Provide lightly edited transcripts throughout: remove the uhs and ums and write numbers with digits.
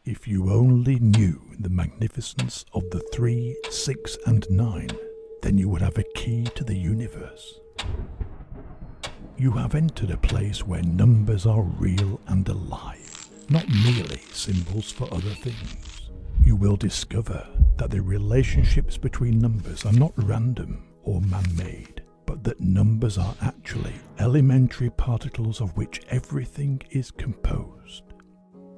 If you only knew the magnificence of the 3, 6, and 9, then you would have a key to the universe. You have entered a place where numbers are real and alive, not merely symbols for other things. You will discover that the relationships between numbers are not random or man-made, but that numbers are actually elementary particles of which everything is composed.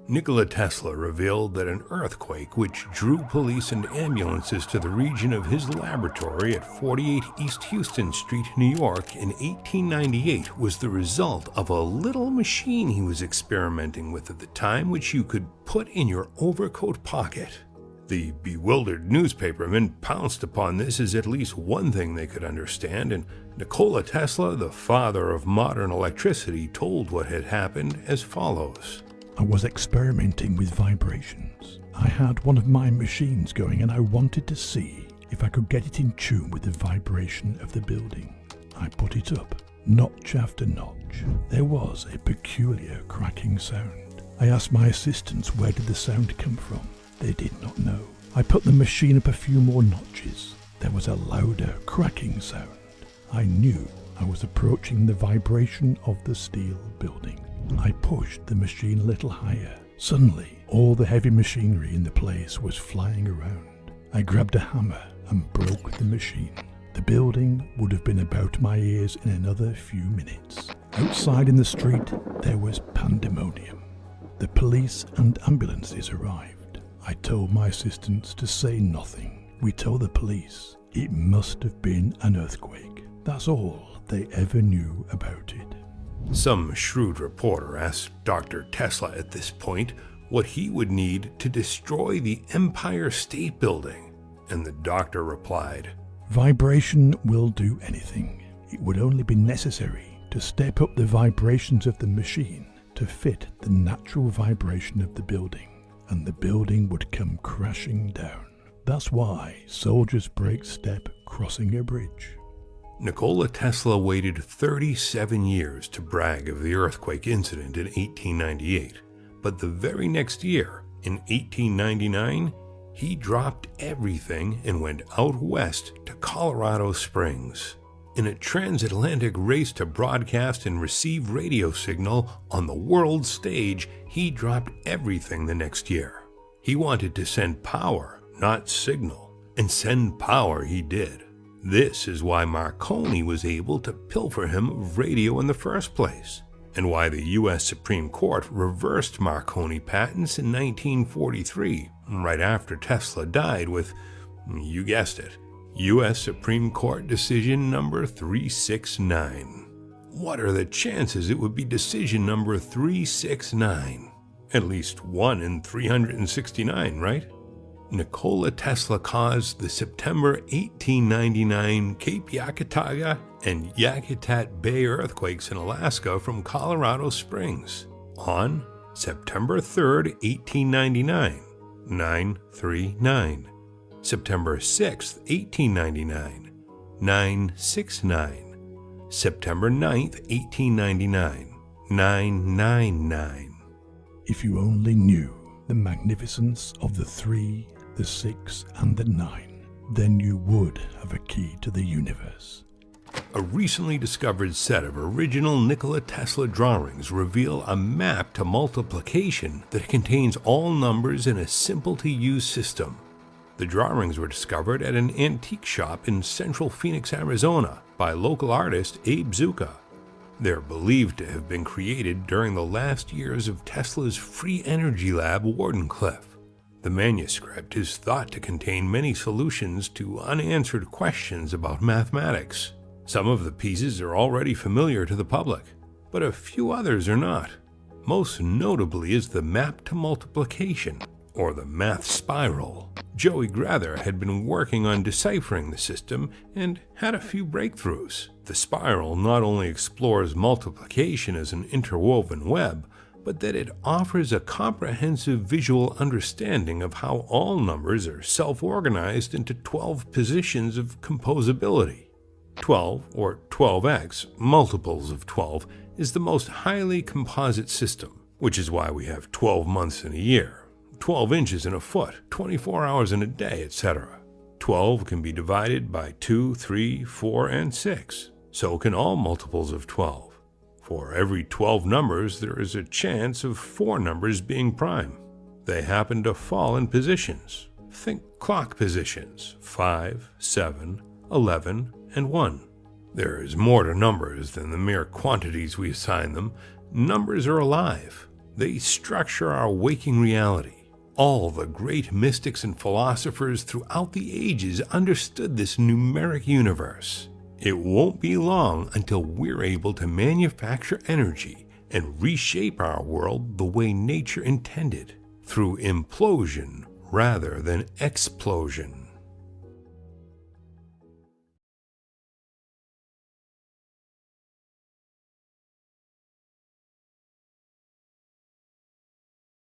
Nikola Tesla revealed that an earthquake which drew police and ambulances to the region of his laboratory at 48 East Houston Street, New York in 1898 was the result of a little machine he was experimenting with at the time, which you could put in your overcoat pocket. The bewildered newspapermen pounced upon this as at least one thing they could understand, and Nikola Tesla, the father of modern electricity, told what had happened as follows. I was experimenting with vibrations. I had one of my machines going and I wanted to see if I could get it in tune with the vibration of the building. I put it up, notch after notch. There was a peculiar cracking sound. I asked my assistants where did the sound come from. They did not know. I put the machine up a few more notches. There was a louder cracking sound. I knew I was approaching the vibration of the steel building. I pushed the machine a little higher. Suddenly, all the heavy machinery in the place was flying around. I grabbed a hammer and broke the machine. The building would have been about my ears in another few minutes. Outside in the street, there was pandemonium. The police and ambulances arrived. I told my assistants to say nothing. We told the police it must have been an earthquake. That's all they ever knew about it. Some shrewd reporter asked Dr. Tesla at this point what he would need to destroy the Empire State Building, and the doctor replied, "Vibration will do anything. It would only be necessary to step up the vibrations of the machine to fit the natural vibration of the building, and the building would come crashing down. That's why soldiers break step crossing a bridge." Nikola Tesla waited 37 years to brag of the earthquake incident in 1898, but the very next year, in 1899, he dropped everything and went out west to Colorado Springs. In a transatlantic race to broadcast and receive radio signal on the world stage, he dropped everything the next year. He wanted to send power, not signal, and send power he did. This is why Marconi was able to pilfer him of radio in the first place, and why the U.S. Supreme Court reversed Marconi patents in 1943, right after Tesla died with, you guessed it, U.S. Supreme Court decision number 369. What are the chances it would be decision number 369? At least 1 in 369, right? Nikola Tesla caused the September 1899 Cape Yakataga and Yakutat Bay earthquakes in Alaska from Colorado Springs on September 3, 1899, 939, September 6, 1899, 969, September 9, 1899, 999. If you only knew the magnificence of the 3, the 6, and the 9, then you would have a key to the universe. A recently discovered set of original Nikola Tesla drawings reveal a map to multiplication that contains all numbers in a simple-to-use system. The drawings were discovered at an antique shop in central Phoenix, Arizona, by local artist Abe Zuka. They're believed to have been created during the last years of Tesla's free energy lab, Wardenclyffe. The manuscript is thought to contain many solutions to unanswered questions about mathematics. Some of the pieces are already familiar to the public, but a few others are not. Most notably is the map to multiplication, or the math spiral. Joey Grather had been working on deciphering the system and had a few breakthroughs. The spiral not only explores multiplication as an interwoven web, but that it offers a comprehensive visual understanding of how all numbers are self-organized into 12 positions of composability. 12, or 12x, multiples of 12, is the most highly composite system, which is why we have 12 months in a year. 12 inches in a foot, 24 hours in a day, etc. 12 can be divided by 2, 3, 4, and 6. So can all multiples of 12. For every 12 numbers, there is a chance of 4 numbers being prime. They happen to fall in positions. Think clock positions, 5, 7, 11, and 1. There is more to numbers than the mere quantities we assign them. Numbers are alive. They structure our waking reality. All the great mystics and philosophers throughout the ages understood this numeric universe. It won't be long until we're able to manufacture energy and reshape our world the way nature intended, through implosion rather than explosion.